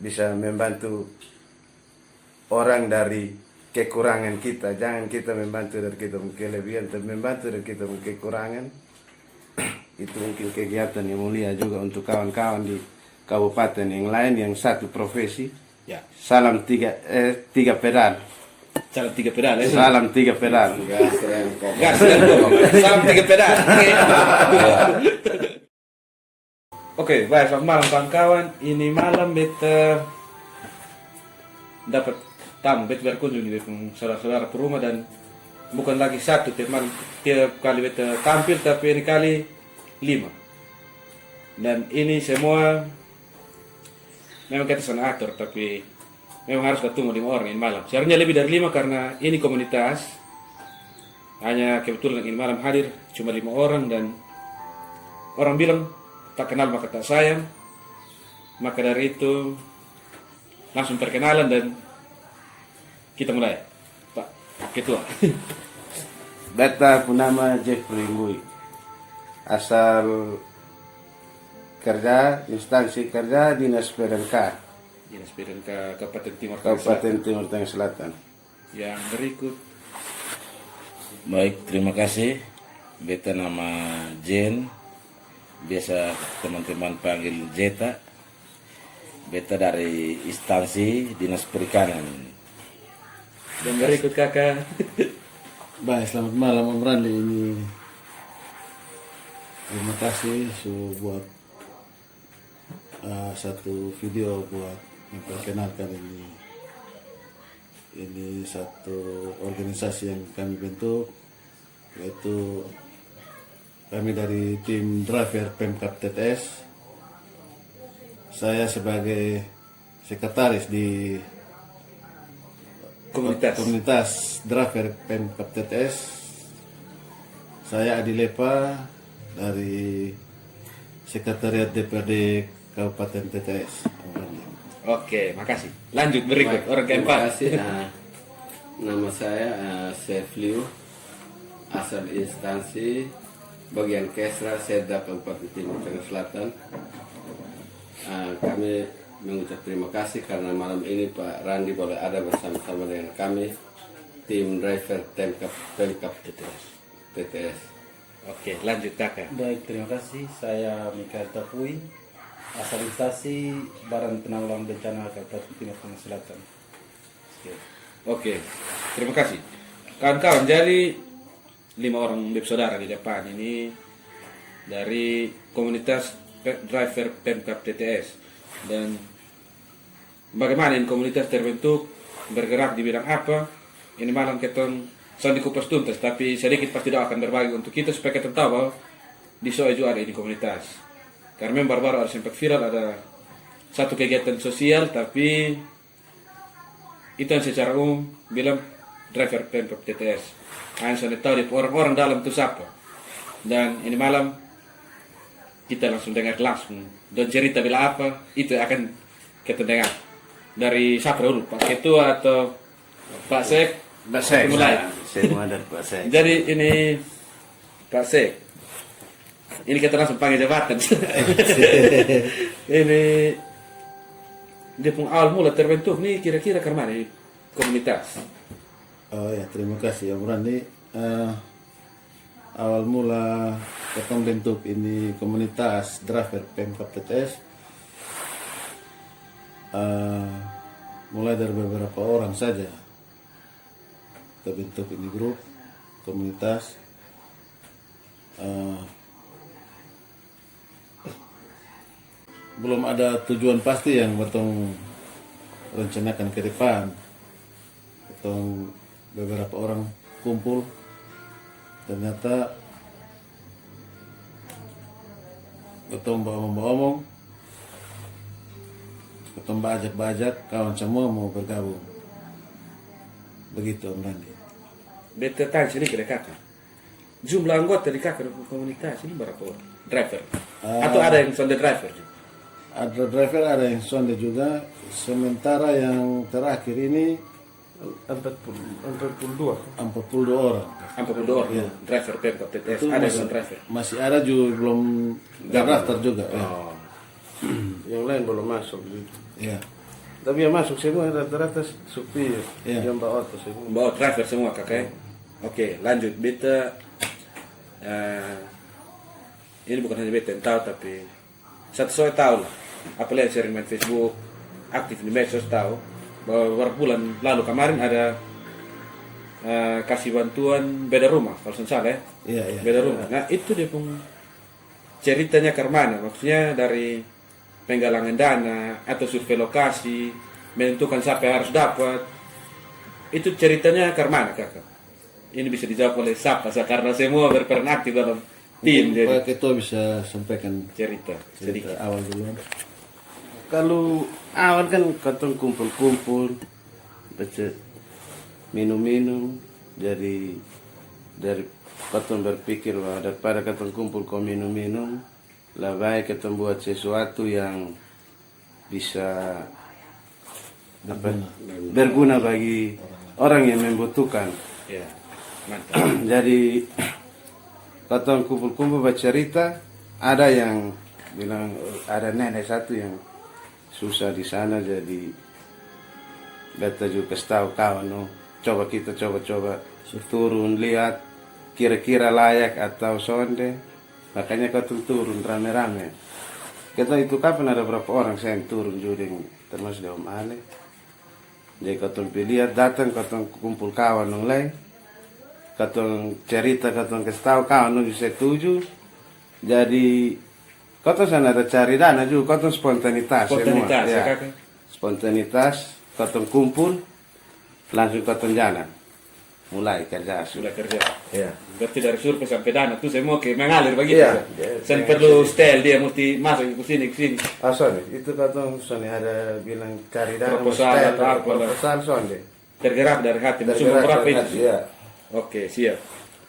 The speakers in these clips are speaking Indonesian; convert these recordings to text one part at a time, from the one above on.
bisa membantu orang dari kekurangan kita. Jangan kita membantu dari kita kelebihan, tapi membantu dari kita kekurangan. Itu mungkin kegiatan yang mulia juga untuk kawan-kawan di kabupaten yang lain yang satu profesi. Ya. Salam tiga pedal. Salam 3 pedal. Salam 3 pedal. Gas rem. Salam 3 pedal. Oke, baik, selamat malam kawan-kawan. Ini malam beta dapat tamu, beta berkunjung di saudara-saudara perumah, dan bukan lagi satu teman tiap kali beta tampil, tapi ini kali 5. Dan ini semua memang kita sana atur, tapi memang harus ketemu 5 orang ini malam. Seharusnya lebih dari 5 karena ini komunitas. Hanya kebetulan ini malam hadir cuma 5 orang, dan orang bilang tak kenal maka tak sayang. Maka dari itu langsung perkenalan dan kita mulai. Pak Ketua. Beta nama Jeffrey Ngui. Asal kerja, instansi kerja Dinas PDNK. Dinas PDNK Kabupaten Timur Tengah Kabupaten Timur Tengah Selatan. Yang berikut. Baik, terima kasih. Beta nama Jen, biasa teman-teman panggil Jeta. Beta dari instansi Dinas Perikanan. Dan berikut kakak. Baik, selamat malam Om Randi. Ini terima kasih buat satu video buat memperkenalkan ini satu organisasi yang kami bentuk, yaitu kami dari tim driver Pemkab TTS. Saya sebagai sekretaris di komunitas driver Pemkab TTS. Saya Adi Lepa dari Sekretariat DPRD Kabupaten TTS. Oke, makasih. Lanjut berikut. Baik, Orang terima keempat. kasih. Nama saya Chef Liu, asal instansi bagian Kesra Seda Kabupaten Timur Tengah Selatan. Kami mengucap terima kasih karena malam ini Pak Randi boleh ada bersama-sama dengan kami, tim driver Pemkab TTS. Oke, lanjut kakak. Baik, terima kasih. Saya Mikael Tapui, asal instansi Badan Penanggulangan Bencana Kabupaten Timur Tengah Selatan. Oke, terima kasih. Kawan-kawan, jadi 5 orang saudara di depan ini dari komunitas driver Pemkab TTS. Dan bagaimana ini komunitas terbentuk, bergerak di bidang apa? Ini malam kita di kupas tuntas, tapi sedikit pasti akan berbagi untuk kita supaya kita tahu bahwa di Soe juga ada ini komunitas. Karena memang baru-baru ada sempat viral, ada satu kegiatan sosial, tapi itu yang secara umum bilang driver Pemkab TTS. Hanya sudah tahu di orang-orang dalam itu siapa. Dan ini malam kita langsung dengar langsung. Dan cerita bila apa, itu akan kita dengar. Dari siapa dulu? Pak Ketua atau Pak Sek? Pak Sek. Mulai. Saya mau ada Pak Sek. Jadi ini Pak Sek. Ini kita langsung panggil jabatan. Ini dia pun awal mula terbentuk nih kira-kira karena di komunitas. Oh ya, terima kasih Om Randi. Awal mula kita bentuk ini komunitas driver Pemkab TTS. Mulai dari beberapa orang saja. Kita bentuk ini grup komunitas. Belum ada tujuan pasti yang betong rencanakan ke depan. Betong beberapa orang kumpul, ternyata betong omong-omong, betong bajak-bajak, kawan semua mau bergabung. Begitu Om Randi. Beta tanya sedikit ya kakak. Jumlah anggota di kakak komunitas ini berapa orang? Driver? Atau ada yang sonde driver juga? Ada driver, ada yang sonde juga. Sementara yang terakhir ini 42. 42 orang. 42 orang Iya. driver Pemkab TTS. Itu Ada yang driver? masih ada juga belum terdaftar juga. Ya. Oh. Yang lain belum masuk. Ya. Tapi yang masuk semua rata-rata supir, Iya. yang bawa auto semua. Bawa driver semua kakak. Oke, lanjut. Beta ini bukan hanya beta yang tahu, tapi satu soal tahu lah. Apalagi yang sering main Facebook, aktif di medsos tahu bahwa beberapa bulan lalu kemarin ada kasih bantuan beda rumah kalau saya salah ya. Iya, iya. Beda rumah. Nah itu dia pun ceritanya ke mana? Maksudnya dari penggalangan dana atau survei lokasi, menentukan siapa yang harus dapat. Itu ceritanya ke mana kakak? Ini bisa dijawab oleh siapa? Karena semua berperan aktif dalam tim. Jadi Pak Ketua bisa sampaikan cerita sedikit. cerita awal dulu. Kalau awal kan katong kumpul-kumpul, baca minum-minum, dari katong berpikir bahwa daripada katong kumpul kau minum-minum, lah baik katong buat sesuatu yang bisa berguna bagi orang yang membutuhkan. Ya, mantap. Jadi katong kumpul-kumpul bercerita, ada yang bilang ada nenek satu yang susah di sana, jadi beta juga kasih tahu kawan, coba kita coba turun lihat kira-kira layak atau sonde, makanya katong turun rame-rame. Kita itu kapan ada berapa orang saya yang turun juga, termasuk di Om Ale. Jadi katong lihat datang, katong kumpul kawan yang lain, katong cerita, katong kasih tahu kawan yang setuju. Jadi katong sana ada cari dana juga, katong spontanitas Spontanitas, semua. ya, kakak? Spontanitas, katong kumpul, langsung katong jalan, mulai kerja. Sudah kerja. Ya. Berarti dari survei sampai dana tuh semua ke mengalir begitu. Iya. Saya perlu style dia mesti masuk ke sini. Sorry, itu katong Sony ada bilang cari dana, Proposal mesti atau apa lah. proposal Sonde. Tergerak dari hati. Dari Semua gerak berapa dari itu? hati, ya. Oke, siap.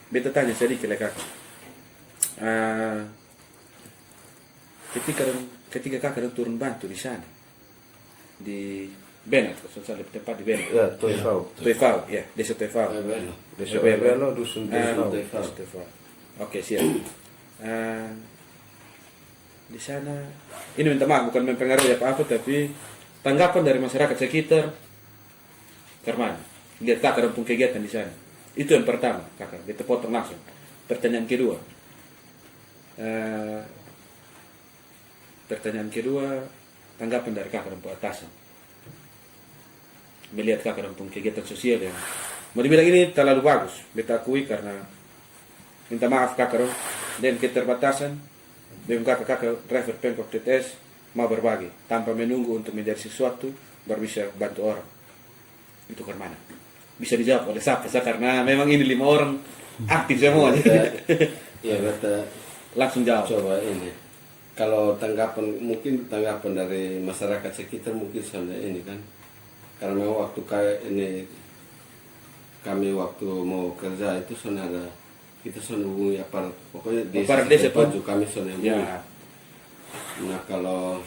Beta tanya sedikit lah kakak. Ketika kakak turun bantu di sana, di Benet, soalnya tempat di Benet. Ya, Toifau. Toifau, ya, desa Toifau. Desa Belo, dusun Toifau. Desa Toifau. Oke, siap. Di sana, ini minta maaf bukan mempengaruhi apa-apa, tapi tanggapan dari masyarakat sekitar, Karman, lihat kakak rampung kegiatan di sana. Itu yang pertama, kakak. Kita potong langsung. Pertanyaan kedua, tanggapan dari kakak rampung atasan. Melihat kakak rampung kegiatan sosial yang mau dibilang ini terlalu bagus. Beta akui karena minta maaf kakak dan keterbatasan. Memang kakak driver Pemkot TTS mau berbagi tanpa menunggu untuk menjadi sesuatu baru bisa bantu orang. Itu ke mana? Bisa dijawab oleh siapa? Karena memang ini 5 orang aktif semua. Iya, beta Langsung jawab. coba ini. Kalau mungkin tanggapan dari masyarakat sekitar mungkin sama ini kan. Karena memang waktu kami waktu mau kerja itu ada kita hubungi aparat, pokoknya Aparat desa baju kami hubungi. Ya, Nah kalau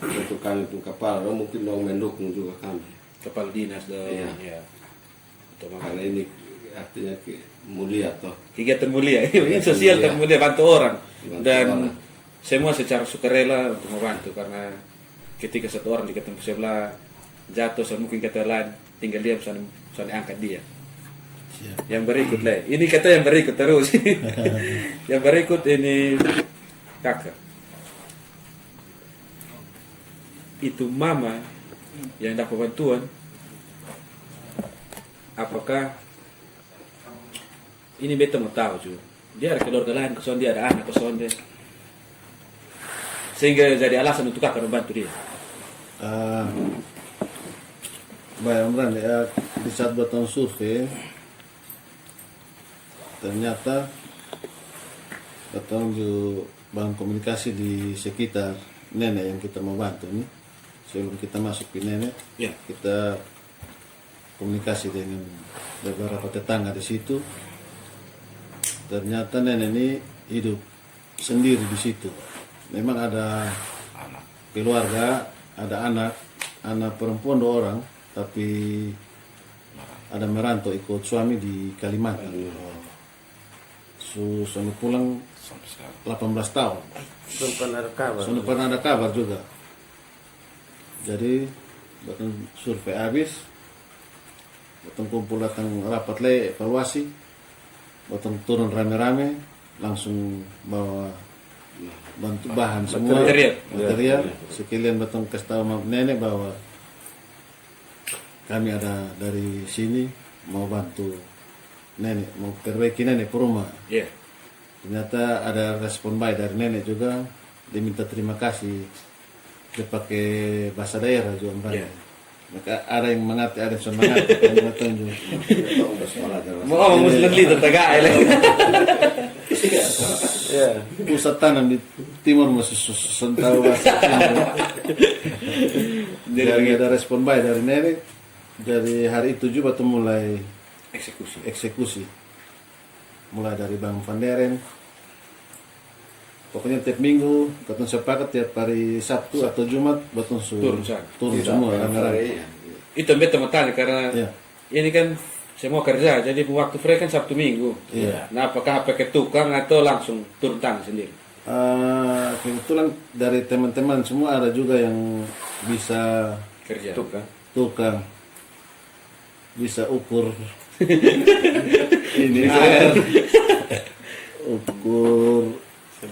untuk kami pun kapal, mungkin mau mendukung juga kami. kepala dinas dong. Iya. Ya. Itu Karena ini artinya mulia toh. kegiatan mulia. Ini sosial dan mulia, bantu orang. Bantu Dan orang. semua secara sukarela untuk membantu karena ketika satu orang di ketemu sebelah jatuh, mungkin kata lain tinggal dia misalnya angkat dia. Yang berikut lah, ini kata yang berikut terus. Yang berikut ini kakak. Itu mama yang dapat bantuan. Apakah ini beta mau tahu juga. Dia ada keluarga lain, kesono dia ada anak, kesono dia. Sehingga jadi alasan untuk kakak membantu dia. Baik, Om Ran, ya, di saat buatan survei ternyata ketemu bangun komunikasi di sekitar nenek yang kita mau bantu ini. Sebelum kita masuk ke nenek, Ya. kita komunikasi dengan beberapa tetangga di situ. Ternyata nenek ini hidup sendiri di situ. Memang ada keluarga, ada anak perempuan 2 orang, tapi ada merantau ikut suami di Kalimantan. Sudah pulang 18 tahun. Belum pernah ada kabar. Sudah pernah ada kabar juga. Jadi Batang survei habis, batang kumpul datang rapat le evaluasi, batang turun rame-rame, langsung bawa bantu bahan semua material. Sekalian batang kasih tahu sama nenek bahwa kami ada dari sini mau bantu nenek, mau perbaiki nenek ke rumah. Iya. Ternyata ada respon baik dari nenek juga. Dia minta terima kasih. Dia pakai bahasa daerah juga mereka. Iya. Maka ada yang mengerti, ada yang mengerti. Yang tunjuk. Mau ngomong muslim leader tagak Ya. Pusat tanam di timur masih tahu bahasa. Jadi ada respon baik dari nenek. Dari hari itu juga tuh mulai eksekusi. Mulai dari Bang Van Deren. Pokoknya tiap minggu, katong sepakat tiap hari Sabtu atau Jumat, batong turun semua rame-rame. Itu beta mau tanya karena Iya. ini kan semua kerja, jadi waktu free kan Sabtu Minggu. Iya. Nah, apakah pakai tukang atau langsung turun tangan sendiri? Kebetulan dari teman-teman semua ada juga yang bisa Kerja. tukang, bisa ukur ini air, ukur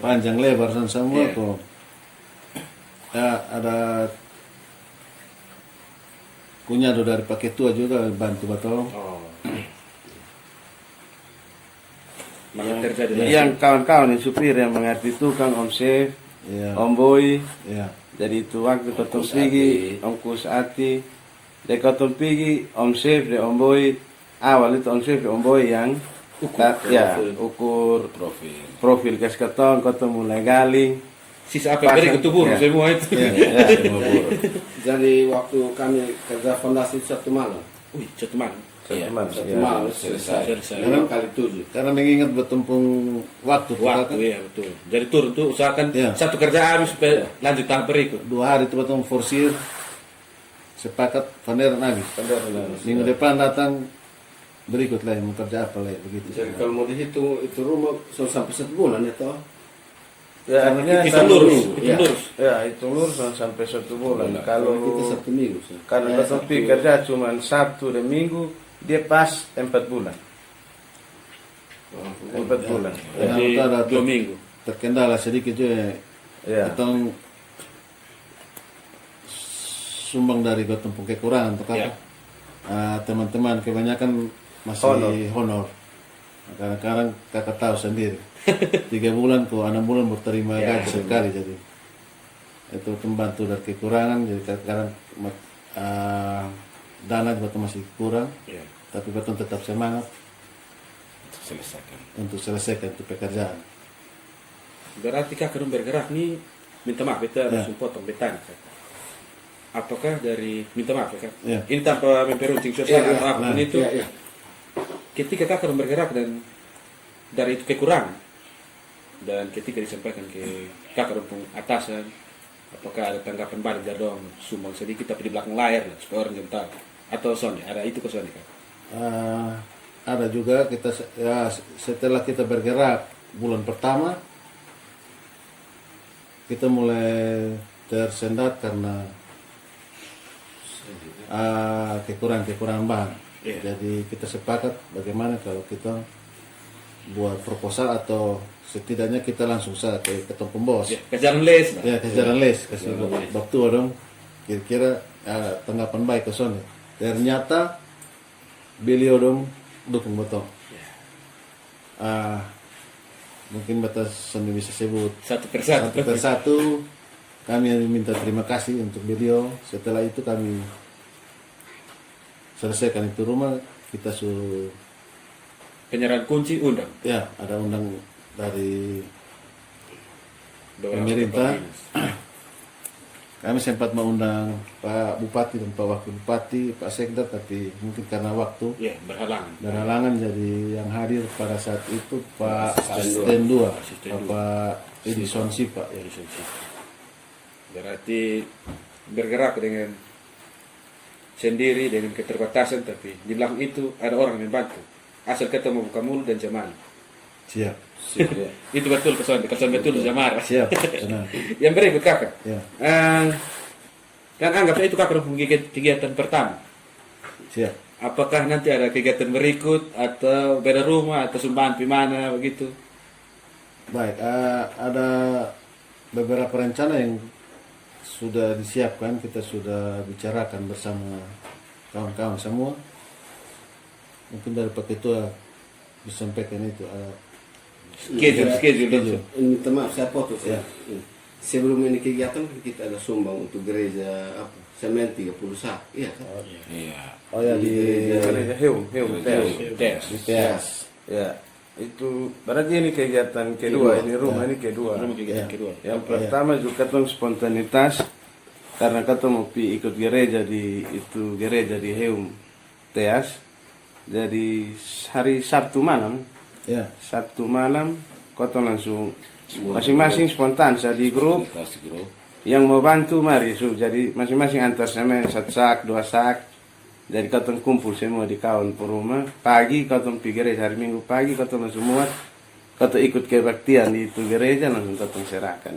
panjang lebar dan semua kok. Ya, ada kunyado dari pakai tua juga bantu batong. Oh. Maka kerja di Yang kawan-kawan yang supir yang mengerti tukang Om Chef, Iya. Om Boy. Ya. Jadi itu waktu kotong pergi, Om Kusati, de kotong pergi, Om Chef, de Om Boy. Awal itu Om Chef, de Om Boy yang ukur profil kes kotong mulai gali. sisa apa yang berikut tubuh semua itu. Jadi waktu kami kerja fondasi satu malam. Wih, satu malam. Satu malam selesai. Selesai. Kali 7. Karena mengingat bertumpung waktu, Waktu ya betul. Jadi turun tuh usahakan Iya. satu kerja habis supaya lanjut tahap berikut. 2 hari itu batong forsir, sepakat panderan habis. Minggu depan datang berikut lah mau kerja apa lah begitu. Jadi kalau mau dihitung itu rumah sampai 1 bulan ya toh. Ya, artinya Itu lurus, itu Iya. lurus. Ya, itu lurus sampai 1 bulan. Kalau Kalau kita 1 minggu. kalau kotong pergi kerja cuma Sabtu dan Minggu, dia pas 4 bulan. 4 bulan. Jadi Yang ada 2 minggu. terkendala sedikit juga. Ya. Atau sumbang dari bertumpung kekurangan untuk apa? Ya. Teman-teman kebanyakan masih honor. Kadang-kadang kakak tahu sendiri. 3 bulan ke 6 bulan berterima gaji sekali jadi itu membantu dari kekurangan jadi kadang-kadang dana betul masih kurang Ya. tapi betul tetap semangat untuk selesaikan itu pekerjaan. Berarti kakak bergerak nih, minta maaf kita langsung potong betanya. Apakah dari minta maaf ya kak? Ya. Ini tanpa memperuncing suasana atau apapun itu. Iya. Ketika kakak bergerak dan dari itu kekurangan dan ketika disampaikan ke kakak pun atasan, apakah ada tanggapan balik dari dong sumbang sedikit tapi di belakang layar lah supaya orang tahu atau Sony ada itu ke Sony kak? Ada juga kita ya, setelah kita bergerak bulan pertama kita mulai tersendat karena kekurangan bahan. Iya. Jadi kita sepakat bagaimana kalau kita buat proposal atau setidaknya kita langsung saja ke ketua pembos. Ya, kejaran les lah. Ya, kejaran les kasih bab tua dong. Kira-kira tanggapan baik ke Sony. Ternyata beliau dong dukung betul. Mungkin batas Sony bisa sebut Satu persatu. satu persatu. Kami minta terima kasih untuk beliau. Setelah itu kami selesaikan itu rumah, kita suruh Penyerahan kunci undang. ya ada undang dari Beberapa pemerintah. kepala Kami sempat mengundang Pak Bupati dan Pak Wakil Bupati, Pak Sekda, tapi mungkin karena waktu ya berhalangan. berhalangan jadi yang hadir pada saat itu Pak Asisten 2, Bapak Edison Sipa. Ya, berarti bergerak dengan sendiri dengan keterbatasan tapi di belakang itu ada orang yang membantu asal kita mau buka mulut dan jaman. Siap. Itu betul kesan betul jamar. Siap. Benar. Yang berikut kakak. Ya. Kan anggap saja itu kakak kegiatan pertama. Siap. Apakah nanti ada kegiatan berikut atau beda rumah atau sumbangan mana begitu? Baik, ada beberapa rencana yang sudah disiapkan, kita sudah bicarakan bersama kawan-kawan semua. Mungkin dari Pak Ketua disampaikan itu. Schedule. Minta maaf saya potong ya. Sebelum ini kegiatan kita ada sumbang untuk gereja apa? Semen 30 sak. Iya kan? Iya. Oh ya di Gereja Heum Teas. Tes. Ya, itu berarti ini kegiatan kedua, ini rumah ini kedua. Rumah kegiatan kedua. Yang pertama juga ketemu spontanitas karena ketemu ikut gereja di itu gereja di Heum Teas. Jadi hari Sabtu malam, ya. Sabtu malam kota langsung masing-masing spontan saya di grup Kasih grup. yang mau bantu mari jadi masing-masing antar semen 1 sak 2 sak. Jadi kotong kumpul semua di kawan per rumah. Pagi kotong pergi gereja hari Minggu pagi kotong langsung muat. Kotong ikut kebaktian di itu gereja langsung kotong serahkan.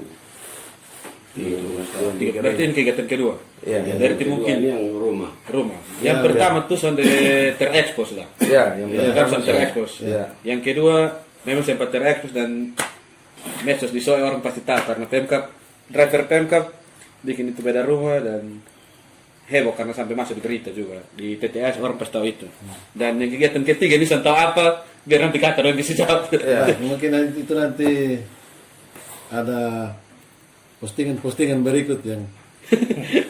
Berarti ini kegiatan kedua. Ya, Berarti mungkin Yang rumah. rumah. Yang pertama tuh sonde terekspos lah. ya, yang Kan sonde terekspos. Ya. Yang kedua memang sempat terekspos dan medsos di Soe orang pasti tahu karena Pemkap driver Pemkap bikin itu beda rumah dan heboh karena sampai masuk di berita juga di TTS orang pasti tahu itu. Dan yang kegiatan ketiga ini saya tahu apa biar nanti kata dong bisa jawab. Ya, mungkin itu nanti ada postingan berikut yang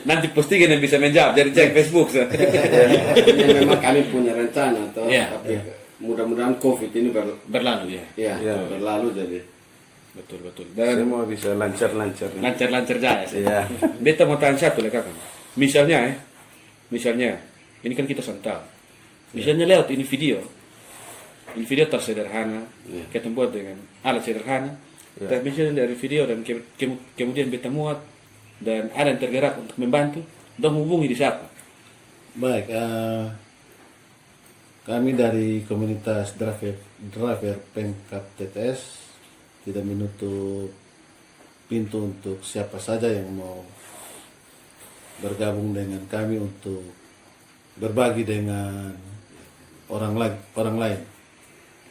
Nanti postingan yang bisa menjawab jadi cek Facebook. Ini memang kami punya rencana atau Iya. tapi mudah-mudahan COVID ini Berlalu ya. berlalu jadi. Betul. Dan Semua bisa lancar-lancar. lancar-lancar jaya sih. Iya. Beta mau tanya satu lah kakak. Misalnya ini kan kita santau. Misalnya lewat ini video tersederhana, kita buat dengan alat sederhana. Tapi misalnya dari video dan kemudian beta muat dan ada yang tergerak untuk membantu, dong hubungi di siapa? baik. Kami dari komunitas driver Pemkap TTS tidak menutup pintu untuk siapa saja yang mau bergabung dengan kami untuk berbagi dengan orang lain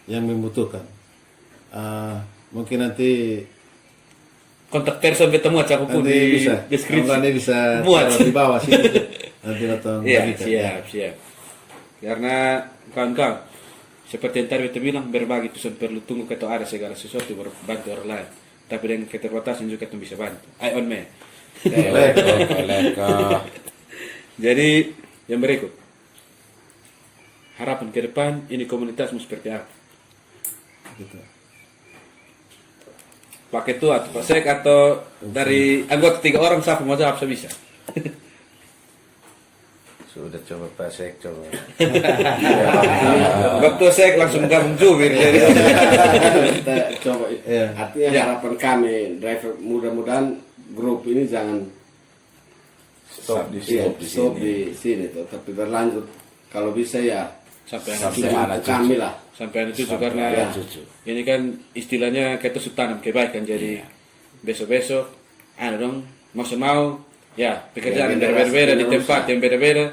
yang membutuhkan. Mungkin nanti Kontak person beta muat siapapun di bisa deskripsi. nanti bisa Muat. taruh di bawah sini. Nanti nonton Iya, bagikan. siap. Karena kawan-kawan, seperti yang tadi beta bilang, berbagi itu perlu tunggu kita ada segala sesuatu baru bantu orang lain. Tapi dengan keterbatasan juga kita bisa bantu. I on me. Leko. Jadi yang berikut, harapan ke depan ini komunitasmu seperti apa? Gitu. Pak Ketua atau Pak Sek atau dari anggota 3 orang siapa mau jawab saya bisa. Sudah coba pasek coba. Waktu Sek langsung gabung juga. Jadi Kita coba. Iya. Artinya Ya. harapan kami driver mudah-mudahan grup ini jangan Stop di iya, sini. stop di sini tuh, tapi berlanjut kalau bisa ya sampai mana kami lah. sampai ada cucu karena ini kan istilahnya kita sudah tanam kebaikan jadi besok-besok ada dong mau ya pekerjaan yang berbeda-beda di tempat yang beda-beda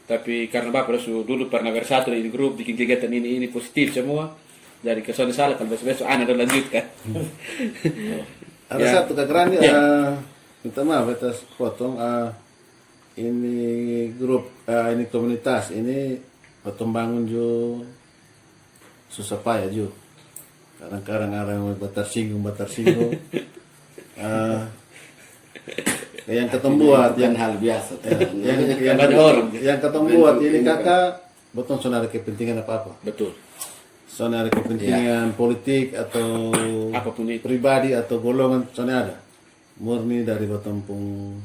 tapi karena Bapak dulu pernah bersatu di grup bikin kegiatan ini positif semua jadi kesannya salah kalau besok-besok ada lanjutkan. Ada Ya. satu kekurangan minta maaf atas potong ini grup ini komunitas ini potong bangun jo susah payah jo kadang-kadang ada yang batar singgung yang ketemu buat Bukan hal biasa. yang ketemu buat ini kakak betul soalnya ada kepentingan apa Betul. soalnya ada kepentingan politik atau Apapun itu. pribadi atau golongan soalnya ada murni dari Batampung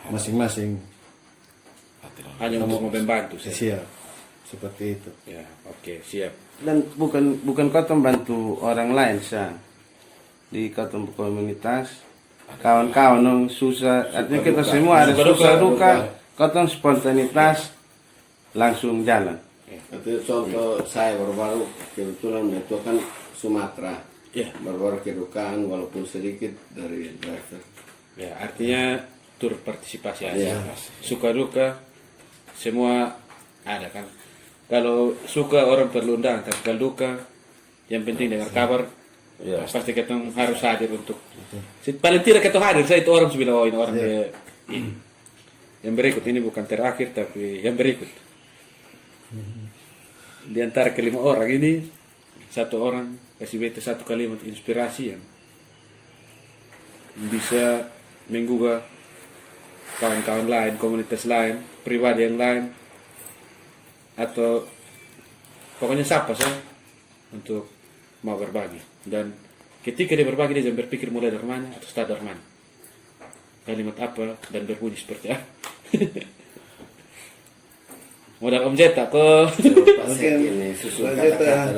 masing-masing Hanya untuk membantu saya. siap seperti itu. Ya, oke, siap. Dan bukan kotong bantu orang lain sah di kotong komunitas kawan-kawan yang susah artinya kita semua ada susah duka kotong spontanitas langsung jalan. Itu contoh saya baru-baru kebetulan itu kan Sumatera. Ya. Baru-baru kedukaan walaupun sedikit dari driver. Ya, artinya turut partisipasi aja. Suka duka semua ada kan. Kalau suka orang perlu undang, tapi kalau duka yang penting dengar kabar. Pasti kita harus hadir untuk paling tidak kita hadir. Saya itu orang sudah ini orang ini. Yang berikut ini bukan terakhir tapi yang berikut. Di antara kelima orang ini satu orang kasih beta satu kalimat inspirasi yang bisa menggugah kawan-kawan lain, komunitas lain, pribadi yang lain, atau pokoknya siapa sih untuk mau berbagi. Dan ketika dia berbagi dia jangan berpikir mulai dari mana atau start dari mana, kalimat apa dan berbunyi seperti apa. Modal Om Jeta kok. Mungkin ini susu Pak Jeta.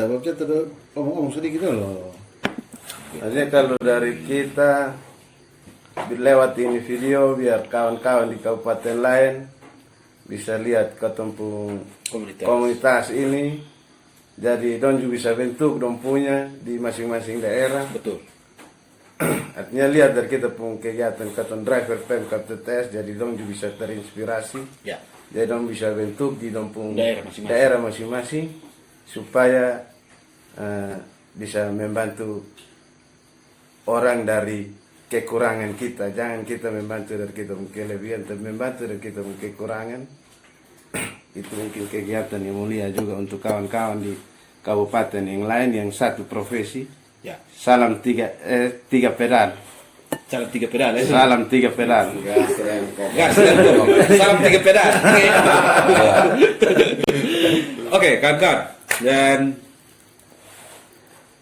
Bab Jeta ngomong sedikit dulu. Artinya kalau dari kita lewat ini video biar kawan-kawan di kabupaten lain bisa lihat ketemu komunitas ini, jadi dong juga bisa bentuk dong punya di masing-masing daerah. Betul. Artinya lihat dari kita pun kegiatan ketemu driver Pemkab TTS, jadi dong juga bisa terinspirasi. Ya. Jadi dong bisa bentuk di dong pun Daerah masing-masing supaya bisa membantu orang dari kekurangan kita. Jangan kita membantu dari kita punya kelebihan, tapi membantu dari kita punya kekurangan. Itu mungkin kegiatan yang mulia juga untuk kawan-kawan di kabupaten yang lain yang satu profesi. Ya. Salam tiga pedal. Salam 3 pedal ya. Salam 3 pedal. gas rem kok. Gas, salam 3 pedal. Oke, kawan-kawan. Dan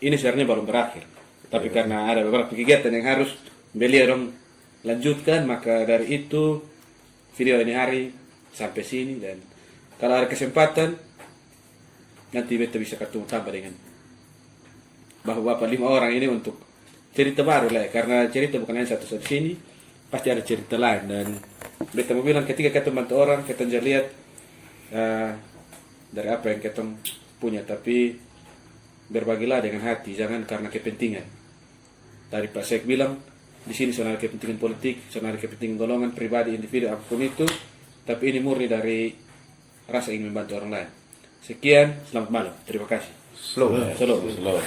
ini sebenarnya baru berakhir. Tapi karena ada beberapa kegiatan yang harus beliau dong lanjutkan, maka dari itu video ini hari sampai sini. Dan kalau ada kesempatan nanti beta bisa ketemu tambah dengan bapak-bapak 5 orang ini untuk cerita baru lah ya. Karena cerita bukan hanya satu sini, pasti ada cerita lain. Dan beta mau bilang ketika kita bantu orang, kita jangan lihat dari apa yang kita punya, tapi berbagilah dengan hati, jangan karena kepentingan. Tadi Pak Sek bilang di sini soal kepentingan politik, soal kepentingan golongan, pribadi, individu, apapun itu, tapi ini murni dari rasa ingin membantu orang lain. Sekian, selamat malam, terima kasih. Slow. Shalom. Slow.